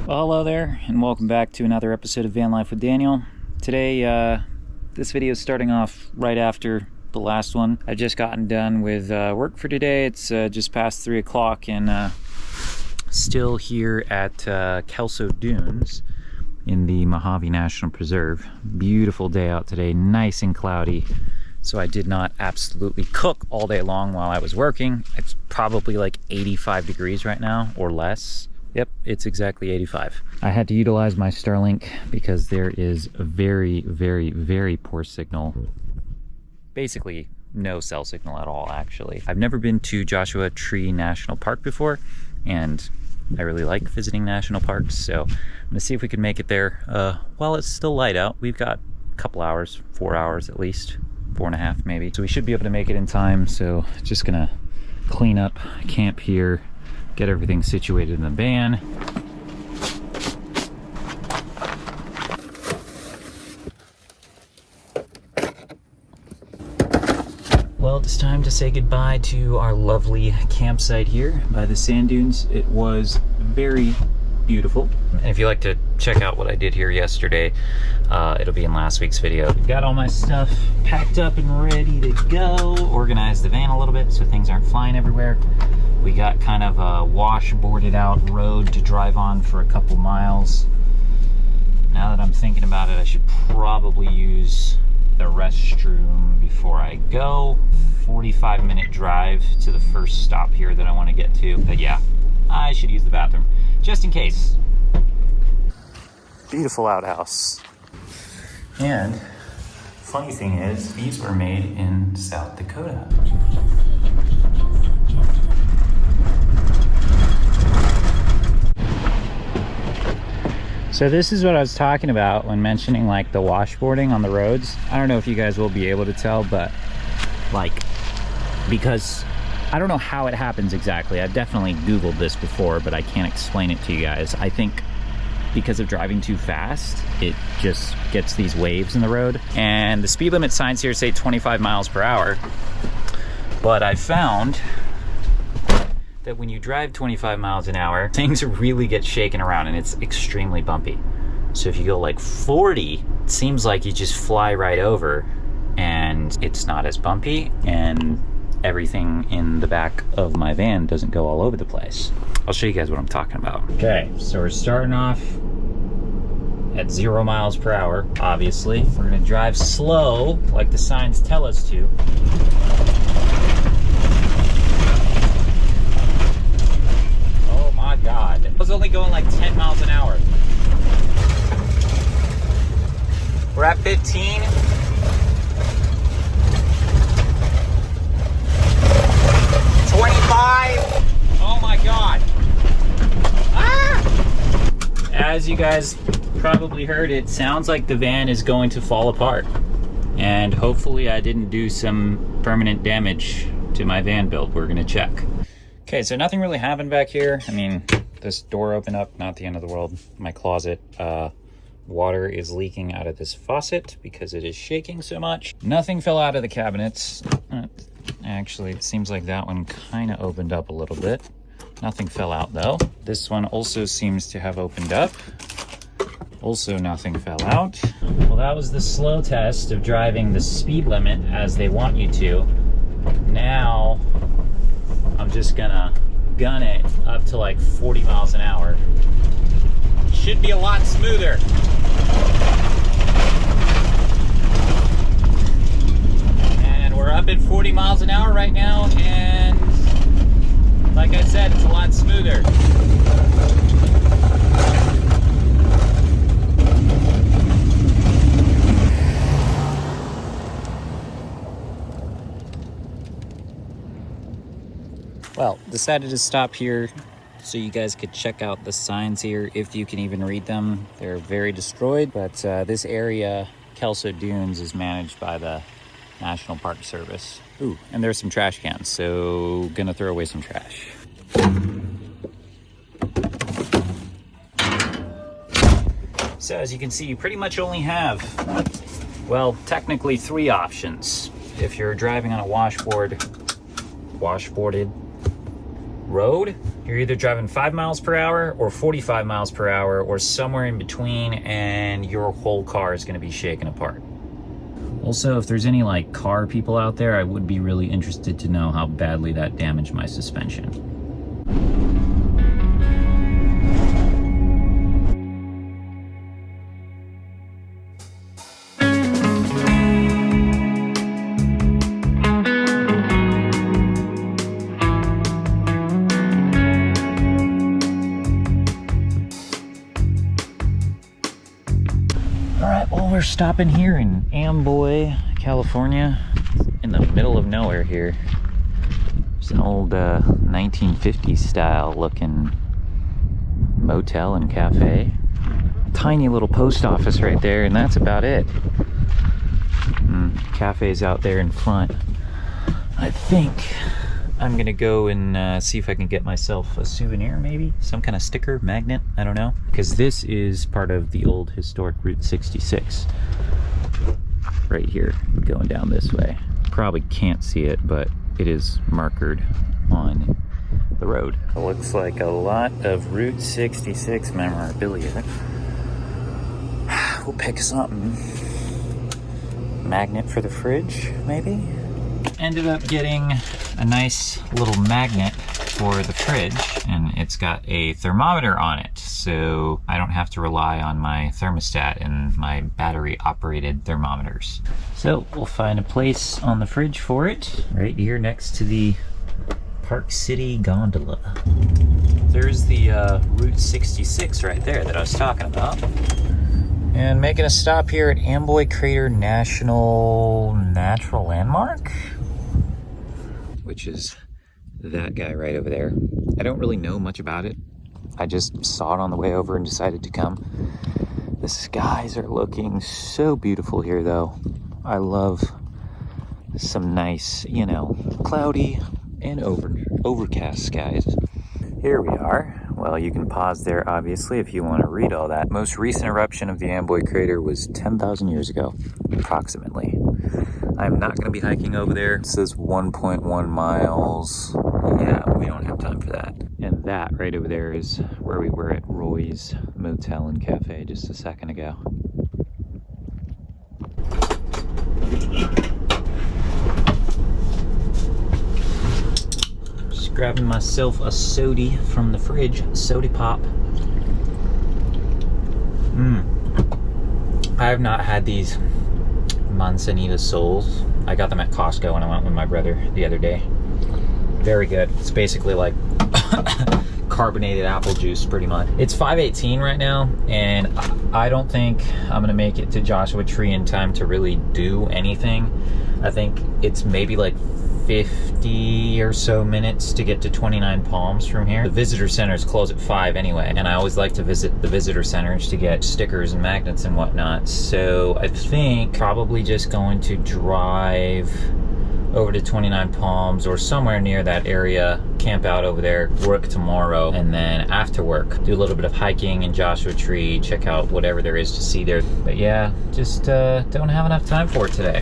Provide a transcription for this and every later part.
Well, hello there, and welcome back to another episode of Van Life with Daniel. Today, this video is starting off right after the last one. I've just gotten done with work for today. It's just past 3 o'clock and still here at Kelso Dunes in the Mojave National Preserve. Beautiful day out today, nice and cloudy. So I did not absolutely cook all day long while I was working. It's probably like 85 degrees right now or less. Yep, it's exactly 85. I had to utilize my Starlink because there is a very, very, very poor signal. Basically, no cell signal at all, actually. I've never been to Joshua Tree National Park before, and I really like visiting national parks, so I'm gonna see if we can make it there while it's still light out. We've got a couple hours, 4 hours at least, 4.5 maybe. So we should be able to make it in time, so just gonna clean up camp here, get everything situated in the van. Well, it's time to say goodbye to our lovely campsite here by the sand dunes. It was very beautiful. And if you like to check out what I did here yesterday, it'll be in last week's video. Got all my stuff packed up and ready to go. Organized the van a little bit so things aren't flying everywhere. We got kind of a washboarded out road to drive on for a couple miles. Now that I'm thinking about it, I should probably use the restroom before I go. 45-minute drive to the first stop here that I want to get to. But yeah, I should use the bathroom just in case. Beautiful outhouse. And funny thing is, these were made in South Dakota. So this is what I was talking about when mentioning like the washboarding on the roads. I don't know if you guys will be able to tell, but like, because I don't know how it happens exactly. I've definitely Googled this before, but I can't explain it to you guys. I think because of driving too fast, it just gets these waves in the road. And the speed limit signs here say 25 miles per hour. But I found that when you drive 25 miles an hour, things really get shaken around and it's extremely bumpy. So if you go like 40, it seems like you just fly right over and it's not as bumpy, and everything in the back of my van doesn't go all over the place. I'll show you guys what I'm talking about. Okay, so we're starting off at 0 miles per hour, obviously. We're gonna drive slow, like the signs tell us to. Oh my God. I was only going like 10 miles an hour. We're at 15. 25. Oh my God. Ah! As you guys probably heard, it sounds like the van is going to fall apart. And hopefully I didn't do some permanent damage to my van build. We're gonna check. Okay, so nothing really happened back here. I mean, this door opened up, not the end of the world. My closet, water is leaking out of this faucet because it is shaking so much. Nothing fell out of the cabinets. Actually, it seems like that one kind of opened up a little bit. Nothing fell out though. This one also seems to have opened up. Also, nothing fell out. Well, that was the slow test of driving the speed limit as they want you to. Now, I'm just gonna gun it up to like 40 miles an hour. Should be a lot smoother. And we're up at 40 miles an hour right now, and like I said, it's a lot smoother. Well, decided to stop here so you guys could check out the signs here, if you can even read them. They're very destroyed, but this area, Kelso Dunes, is managed by the National Park Service. Ooh, and there's some trash cans, so gonna throw away some trash. So as you can see, you pretty much only have, well, technically 3 options. If you're driving on a washboarded road, You're either driving 5 miles per hour or 45 miles per hour or somewhere in between, and your whole car is gonna be shaken apart. Also, if there's any like car people out there, I would be really interested to know how badly that damaged my suspension. We're stopping here in Amboy, California, in the middle of nowhere here. It's an old 1950s style looking motel and cafe. Tiny little post office right there, and that's about it. Cafe's out there in front. I think I'm gonna go and see if I can get myself a souvenir, maybe some kind of sticker, magnet, I don't know, because this is part of the old historic Route 66 right here, going down this way. Probably can't see it, but it is markered on the road. It looks like a lot of Route 66 memorabilia. We'll pick something. Magnet for the fridge, maybe? Ended up getting a nice little magnet for the fridge, and it's got a thermometer on it, so I don't have to rely on my thermostat and my battery operated thermometers. So we'll find a place on the fridge for it, right here next to the Park City gondola. There's the Route 66 right there that I was talking about. And making a stop here at Amboy Crater National Natural Landmark, which is that guy right over there. I don't really know much about it. I just saw it on the way over and decided to come. The skies are looking so beautiful here though. I love some nice, you know, cloudy and overcast skies. Here we are. Well, you can pause there, obviously, if you want to read all that. Most recent eruption of the Amboy crater was 10,000 years ago, approximately. I'm not going to be hiking over there. It says 1.1 miles. Yeah, we don't have time for that. And that right over there is where we were at Roy's Motel and Cafe just a second ago. Grabbing myself a sody from the fridge, sody pop. I have not had these Manzanita Souls. I got them at Costco when I went with my brother the other day. Very good. It's basically like carbonated apple juice, pretty much. It's 5:18 right now, and I don't think I'm gonna make it to Joshua Tree in time to really do anything. I think it's maybe like 50 or so minutes to get to 29 Palms from here. The visitor centers close at 5 anyway, and I always like to visit the visitor centers to get stickers and magnets and whatnot. So I think probably just going to drive over to 29 Palms or somewhere near that area, camp out over there, work tomorrow, and then after work do a little bit of hiking in Joshua Tree, check out whatever there is to see there. But yeah, just don't have enough time for it today.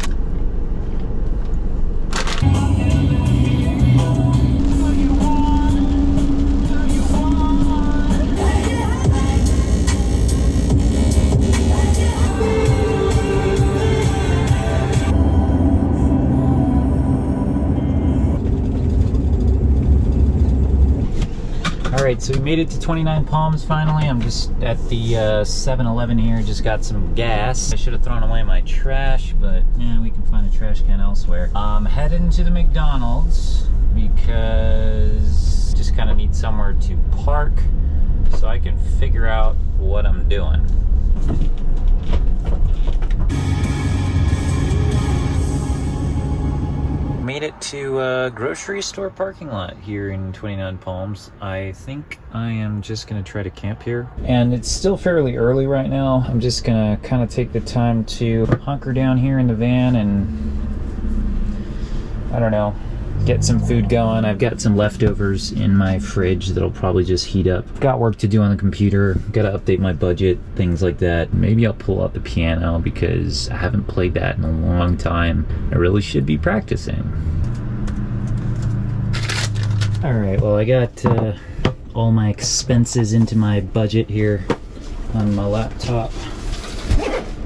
Alright, so we made it to 29 Palms finally. I'm just at the 7-Eleven here, just got some gas. I should have thrown away my trash, but yeah, we can find a trash can elsewhere. I'm heading to the McDonald's because just kind of need somewhere to park so I can figure out what I'm doing. Made it to a grocery store parking lot here in 29 Palms. I think I am just gonna try to camp here. And it's still fairly early right now. I'm just gonna kind of take the time to hunker down here in the van and, I don't know, get some food going. I've got some leftovers in my fridge that'll probably just heat up. Got work to do on the computer, gotta update my budget, things like that. Maybe I'll pull out the piano because I haven't played that in a long time. I really should be practicing. Alright, well I got all my expenses into my budget here on my laptop.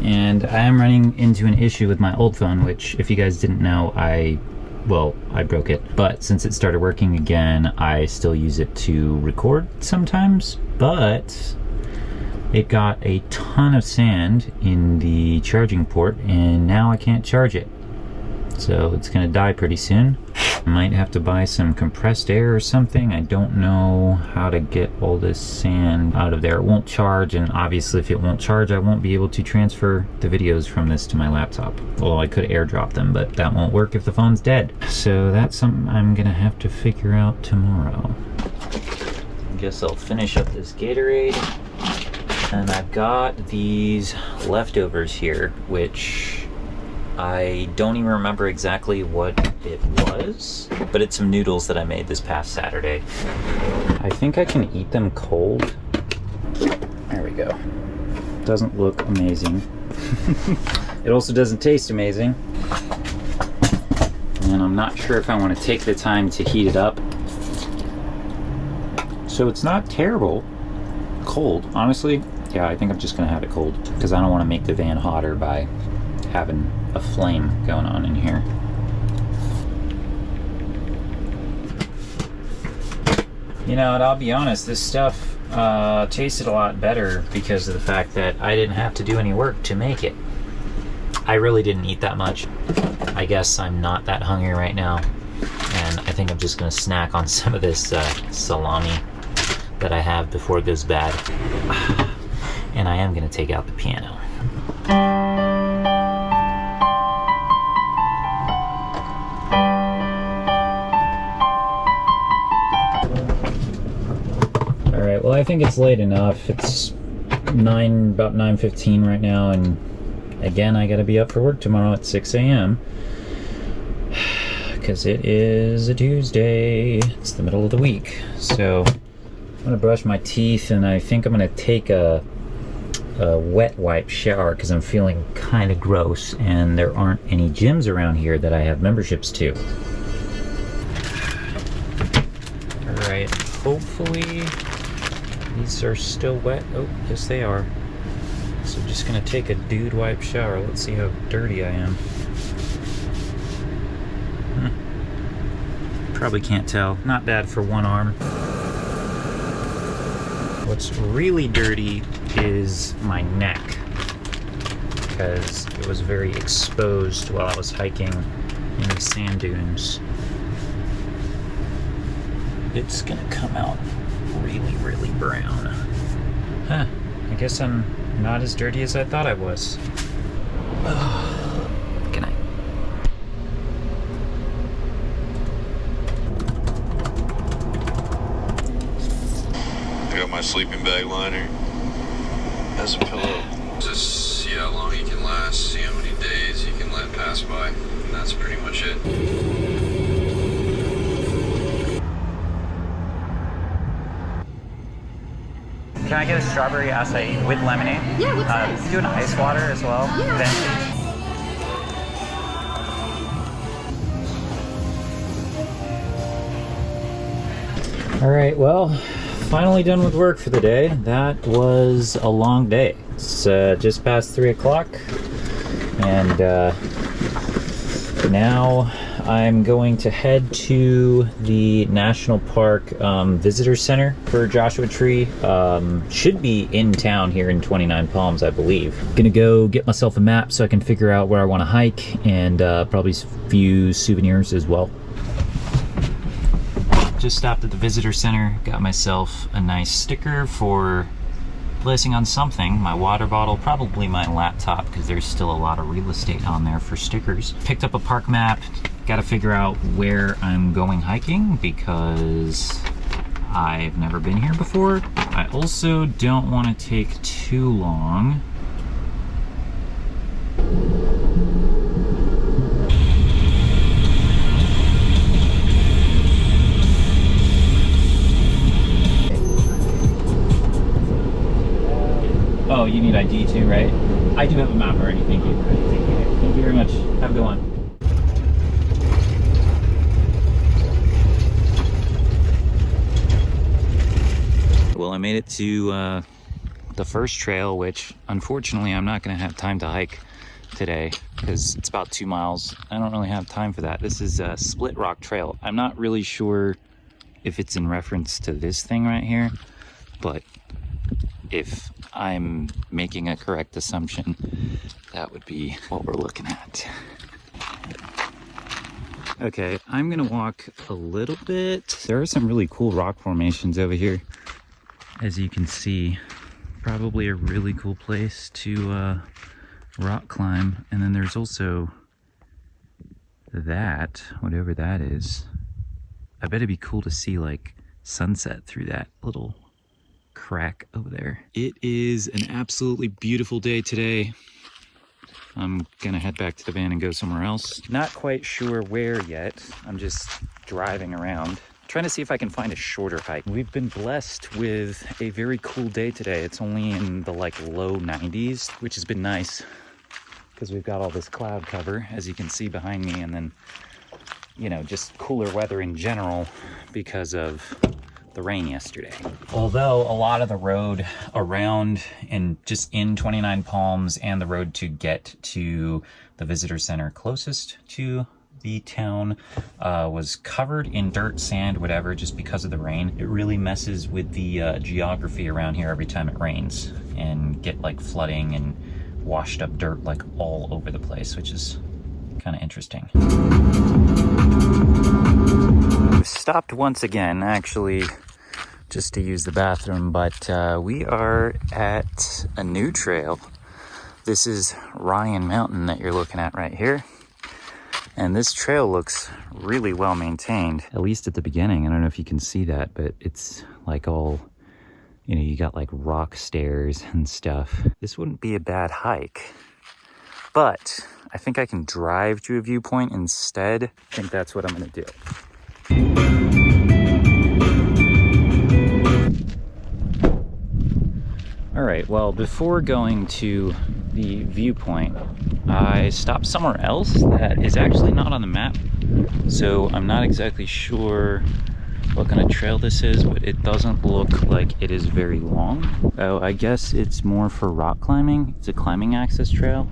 And I am running into an issue with my old phone, which, if you guys didn't know, I broke it. But since it started working again, I still use it to record sometimes. But it got a ton of sand in the charging port, and now I can't charge it. So it's gonna die pretty soon. I might have to buy some compressed air or something. I don't know how to get all this sand out of there. It won't charge, and obviously if it won't charge, I won't be able to transfer the videos from this to my laptop. Although I could airdrop them, but that won't work if the phone's dead. So that's something I'm gonna have to figure out tomorrow. I guess I'll finish up this Gatorade. And I've got these leftovers here, which I don't even remember exactly what it was, but it's some noodles that I made this past Saturday. I think I can eat them cold. There we go. Doesn't look amazing. It also doesn't taste amazing. And I'm not sure if I want to take the time to heat it up. So it's not terrible cold, honestly. Yeah, I think I'm just gonna have it cold because I don't want to make the van hotter by having a flame going on in here. You know, and I'll be honest, this stuff tasted a lot better because of the fact that I didn't have to do any work to make it. I really didn't eat that much. I guess I'm not that hungry right now, and I think I'm just gonna snack on some of this salami that I have before it goes bad. And I am gonna take out the piano. Alright, well I think it's late enough. It's about 9:15 right now, and again I gotta be up for work tomorrow at 6 a.m. because it is a Tuesday. It's the middle of the week. So I'm gonna brush my teeth, and I think I'm gonna take a wet wipe shower because I'm feeling kind of gross, and there aren't any gyms around here that I have memberships to. Alright, hopefully these are still wet. Oh, yes they are. So just gonna take a dude wipe shower. Let's see how dirty I am. Probably can't tell. Not bad for one arm. What's really dirty is my neck, because it was very exposed while I was hiking in the sand dunes. It's gonna come out really, really brown. Huh, I guess I'm not as dirty as I thought I was. Good night. I got my sleeping bag liner as a pillow. Just see how long you can last, see how many days you can let pass by, and that's pretty much it. Can I get a strawberry acai with lemonade? Yeah, with size? Do an ice water as well, Yeah. then. All right, well, finally done with work for the day. That was a long day. It's just past 3 o'clock, and now I'm going to head to the National Park Visitor Center for Joshua Tree. Should be in town here in 29 Palms, I believe. Gonna go get myself a map so I can figure out where I want to hike, and probably a few souvenirs as well. Just stopped at the visitor center, got myself a nice sticker for placing on something, my water bottle, probably my laptop, because there's still a lot of real estate on there for stickers. Picked up a park map, gotta figure out where I'm going hiking because I've never been here before. I also don't want to take too long. Oh, you need ID too, right? I do have a map already, thank you. Thank you very much. Have a good one. well, I made it to the first trail, which unfortunately I'm not going to have time to hike today because it's about 2 miles. I don't really have time for that. This is a Split Rock Trail. I'm not really sure if it's in reference to this thing right here, but if I'm making a correct assumption, that would be what we're looking at. Okay, I'm gonna walk a little bit. There are some really cool rock formations over here. As you can see, probably a really cool place to rock climb. And then there's also that, whatever that is. I bet it'd be cool to see like sunset through that little crack over there. It is an absolutely beautiful day today. I'm gonna head back to the van and go somewhere else. Not quite sure where yet. I'm just driving around, trying to see if I can find a shorter hike. We've been blessed with a very cool day today. It's only in the like low 90s, which has been nice because we've got all this cloud cover, as you can see behind me, and then, you know, just cooler weather in general because of the rain yesterday. Although a lot of the road around and just in 29 Palms and the road to get to the visitor center closest to the town was covered in dirt, sand, whatever, just because of the rain. It really messes with the geography around here every time it rains, and get like flooding and washed up dirt like all over the place, which is kind of interesting. We've stopped once again, actually, just to use the bathroom, but we are at a new trail. This is Ryan Mountain that you're looking at right here. And this trail looks really well maintained, at least at the beginning. I don't know if you can see that, but it's like all, you know, you got like rock stairs and stuff. This wouldn't be a bad hike, but I think I can drive to a viewpoint instead. I think that's what I'm gonna do. All right, well, before going to the viewpoint, I stopped somewhere else that is actually not on the map. So I'm not exactly sure what kind of trail this is, but it doesn't look like it is very long. Oh, I guess it's more for rock climbing. It's a climbing access trail.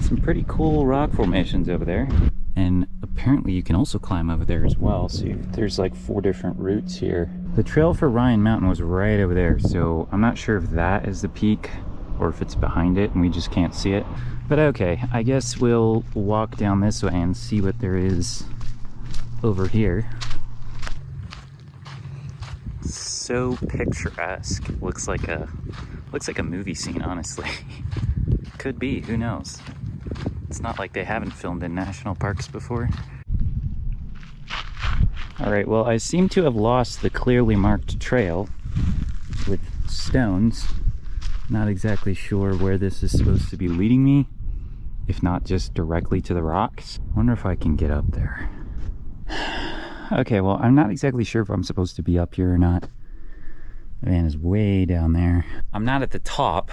Some pretty cool rock formations over there. And apparently you can also climb over there as well. So there's like 4 different routes here. The trail for Ryan Mountain was right over there, so I'm not sure if that is the peak or if it's behind it and we just can't see it. But okay, I guess we'll walk down this way and see what there is over here. So picturesque. Looks like a movie scene, honestly. Could be, who knows? It's not like they haven't filmed in national parks before. All right, well, I seem to have lost the clearly marked trail with stones. Not exactly sure where this is supposed to be leading me, if not just directly to the rocks. Wonder if I can get up there. Okay, well, I'm not exactly sure if I'm supposed to be up here or not. The van is way down there. I'm not at the top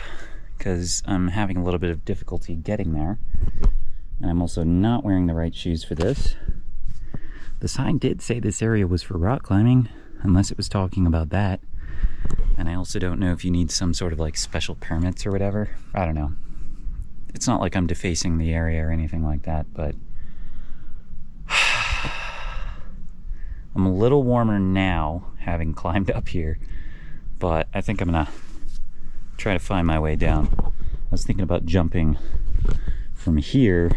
because I'm having a little bit of difficulty getting there. And I'm also not wearing the right shoes for this. The sign did say this area was for rock climbing, unless it was talking about that. And I also don't know if you need some sort of like special permits or whatever. I don't know. It's not like I'm defacing the area or anything like that, but I'm a little warmer now, having climbed up here, but I think I'm gonna try to find my way down. I was thinking about jumping from here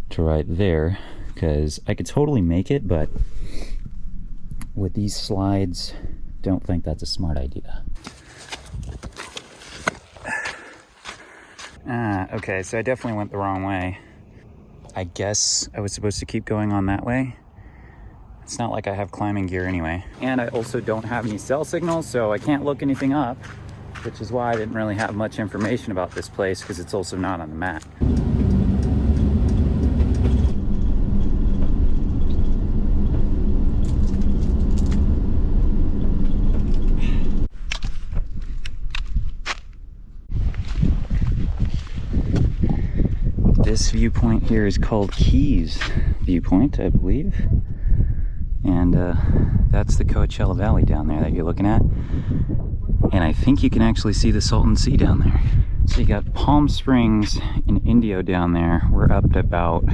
to right there, because I could totally make it, but with these slides, don't think that's a smart idea. Okay, so I definitely went the wrong way. I guess I was supposed to keep going on that way. It's not like I have climbing gear anyway. And I also don't have any cell signals, so I can't look anything up, which is why I didn't really have much information about this place, because it's also not on the map. This viewpoint here is called Keys Viewpoint, I believe. And that's the Coachella Valley down there that you're looking at. And I think you can actually see the Salton Sea down there. So you got Palm Springs and Indio down there. We're up to about,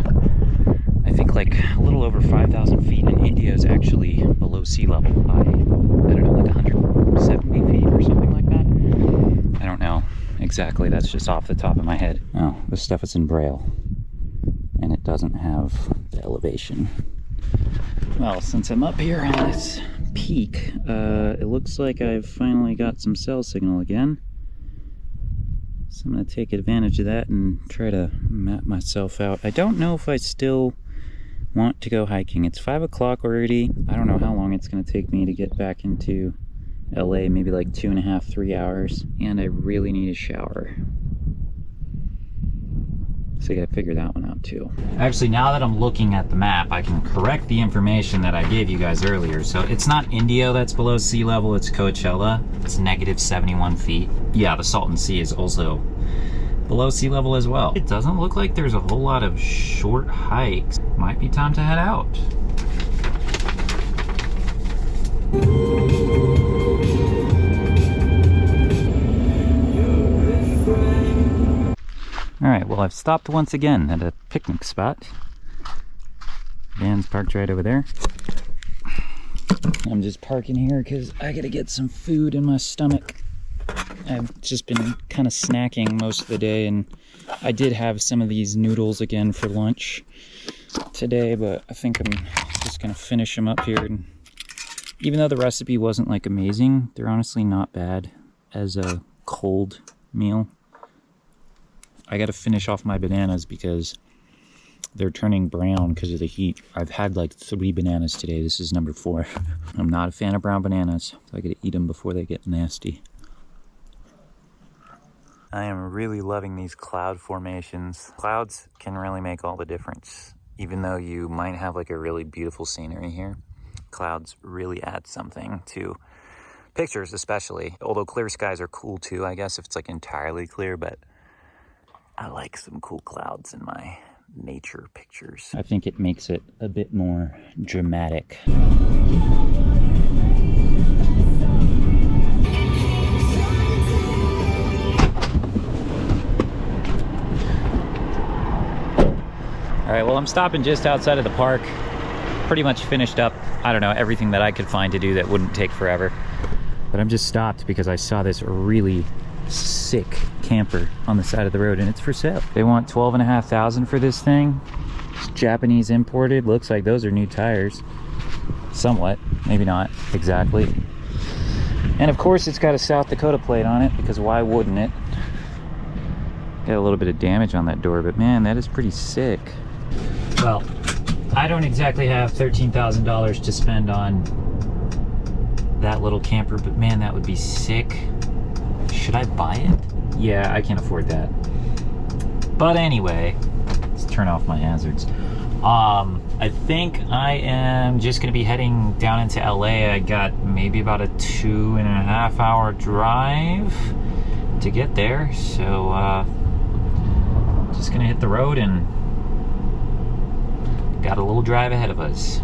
I think like a little over 5,000 feet, and Indio is actually below sea level by, I don't know, like 170 feet or something like that. I don't know exactly, that's just off the top of my head. Oh, this stuff is in Braille, and it doesn't have the elevation. Well, since I'm up here on this peak, it looks like I've finally got some cell signal again. So I'm going to take advantage of that and try to map myself out. I don't know if I still want to go hiking. It's 5 o'clock already. I don't know how long it's going to take me to get back into LA, maybe like 2.5, 3 hours. And I really need a shower. So I gotta figure that one out too. Actually, now that I'm looking at the map, I can correct the information that I gave you guys earlier. So it's not Indio that's below sea level, it's Coachella. It's negative 71 feet. Yeah, the Salton Sea is also below sea level as well. It doesn't look like there's a whole lot of short hikes. Might be time to head out. Alright, well, I've stopped once again at a picnic spot. Van's parked right over there. I'm just parking here because I gotta get some food in my stomach. I've just been kind of snacking most of the day, and I did have some of these noodles again for lunch today, but I think I'm just gonna finish them up here. And even though the recipe wasn't like amazing, they're honestly not bad as a cold meal. I gotta finish off my bananas because they're turning brown because of the heat. I've had like 3 bananas today. This is number 4. I'm not a fan of brown bananas, so I gotta eat them before they get nasty. I am really loving these cloud formations. Clouds can really make all the difference. Even though you might have like a really beautiful scenery here, clouds really add something to pictures especially. Although clear skies are cool too, I guess, if it's like entirely clear, but I like some cool clouds in my nature pictures. I think it makes it a bit more dramatic. All right, well, I'm stopping just outside of the park. Pretty much finished up, I don't know, everything that I could find to do that wouldn't take forever. But I'm just stopped because I saw this really sick camper on the side of the road, and it's for sale. They want $12,500 for this thing. It's Japanese imported. Looks like those are new tires. Somewhat, maybe not exactly. And of course it's got a South Dakota plate on it, because why wouldn't it? Got a little bit of damage on that door, but man, that is pretty sick. Well, I don't exactly have $13,000 to spend on that little camper, but man, that would be sick. Should I buy it? Yeah, I can't afford that. But anyway, let's turn off my hazards. I think I am just gonna be heading down into LA. I got maybe about a 2.5 hour drive to get there. So just gonna hit the road, and got a little drive ahead of us.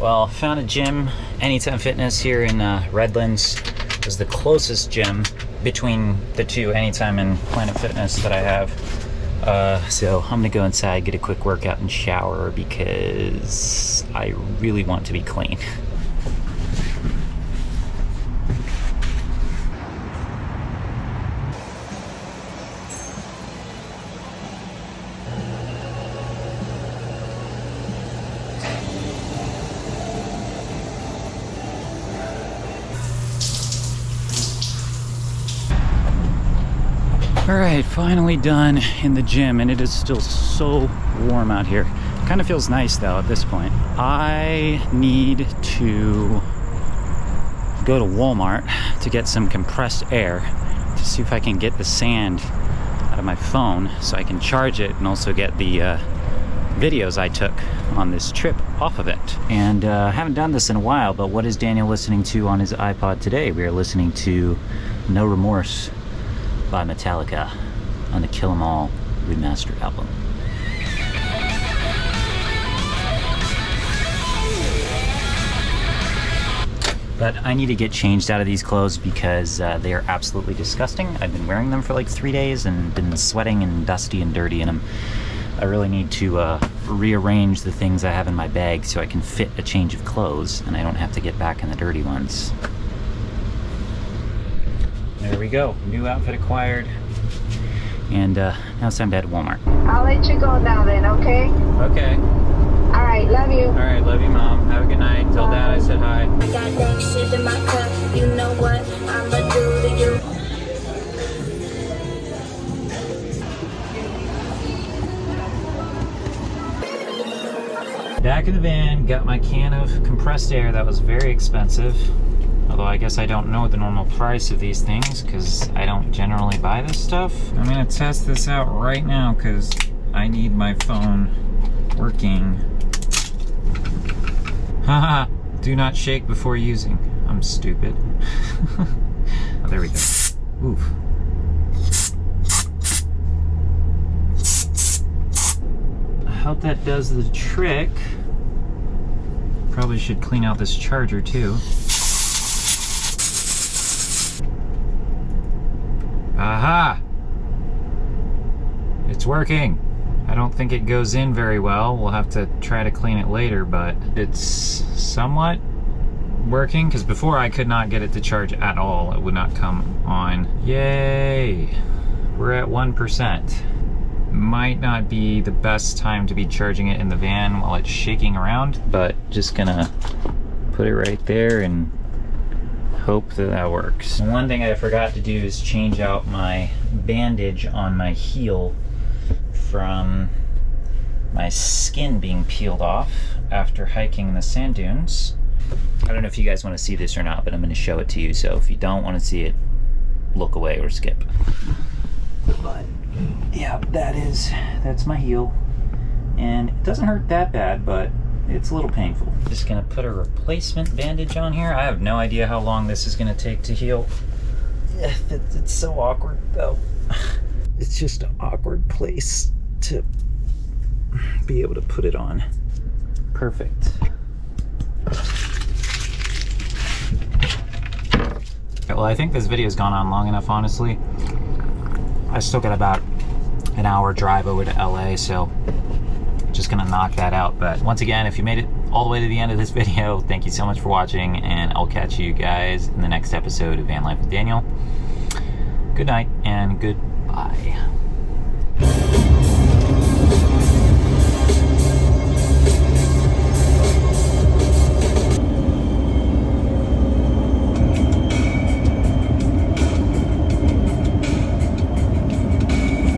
Well, found a gym, Anytime Fitness here in Redlands. It was the closest gym between the two, Anytime and Planet Fitness, that I have. So I'm gonna go inside, get a quick workout and shower because I really want to be clean. Alright, finally done in the gym, and it is still so warm out here. Kind of feels nice though at this point. I need to go to Walmart to get some compressed air to see if I can get the sand out of my phone so I can charge it and also get the videos I took on this trip off of it. And I haven't done this in a while, but what is Daniel listening to on his iPod today? We are listening to No Remorse by Metallica on the Kill 'Em All remastered album. But I need to get changed out of these clothes because they are absolutely disgusting. I've been wearing them for like 3 days and been sweating and dusty and dirty in them. I really need to rearrange the things I have in my bag so I can fit a change of clothes and I don't have to get back in the dirty ones. There we go, new outfit acquired. And now it's time to head to Walmart. I'll let you go now then, okay? Okay. All right, love you. All right, love you, Mom. Have a good night. Tell Dad I said hi. I got that shit in my cup, you know what I'ma do to you. Back in the van, got my can of compressed air. That was very expensive. Although I guess I don't know the normal price of these things because I don't generally buy this stuff. I'm gonna test this out right now because I need my phone working. Haha, do not shake before using. I'm stupid. Oh, there we go. Oof. I hope that does the trick. Probably should clean out this charger too. Aha! It's working. I don't think it goes in very well. We'll have to try to clean it later, but it's somewhat working because before I could not get it to charge at all. It would not come on. Yay! We're at 1%. Might not be the best time to be charging it in the van while it's shaking around, but just gonna put it right there and hope that that works. One thing I forgot to do is change out my bandage on my heel from my skin being peeled off after hiking in the sand dunes. I don't know if you guys want to see this or not, but I'm going to show it to you, so if you don't want to see it, look away or skip. But yeah, that's my heel, and it doesn't hurt that bad, but it's a little painful. Just gonna put a replacement bandage on here. I have no idea how long this is gonna take to heal. It's so awkward though. It's just an awkward place to be able to put it on. Perfect. Well, I think this video's gone on long enough, honestly. I still got about an hour drive over to LA, so just gonna knock that out. But once again, if you made it all the way to the end of this video, thank you so much for watching, and I'll catch you guys in the next episode of Van Life with Daniel. Good night and goodbye.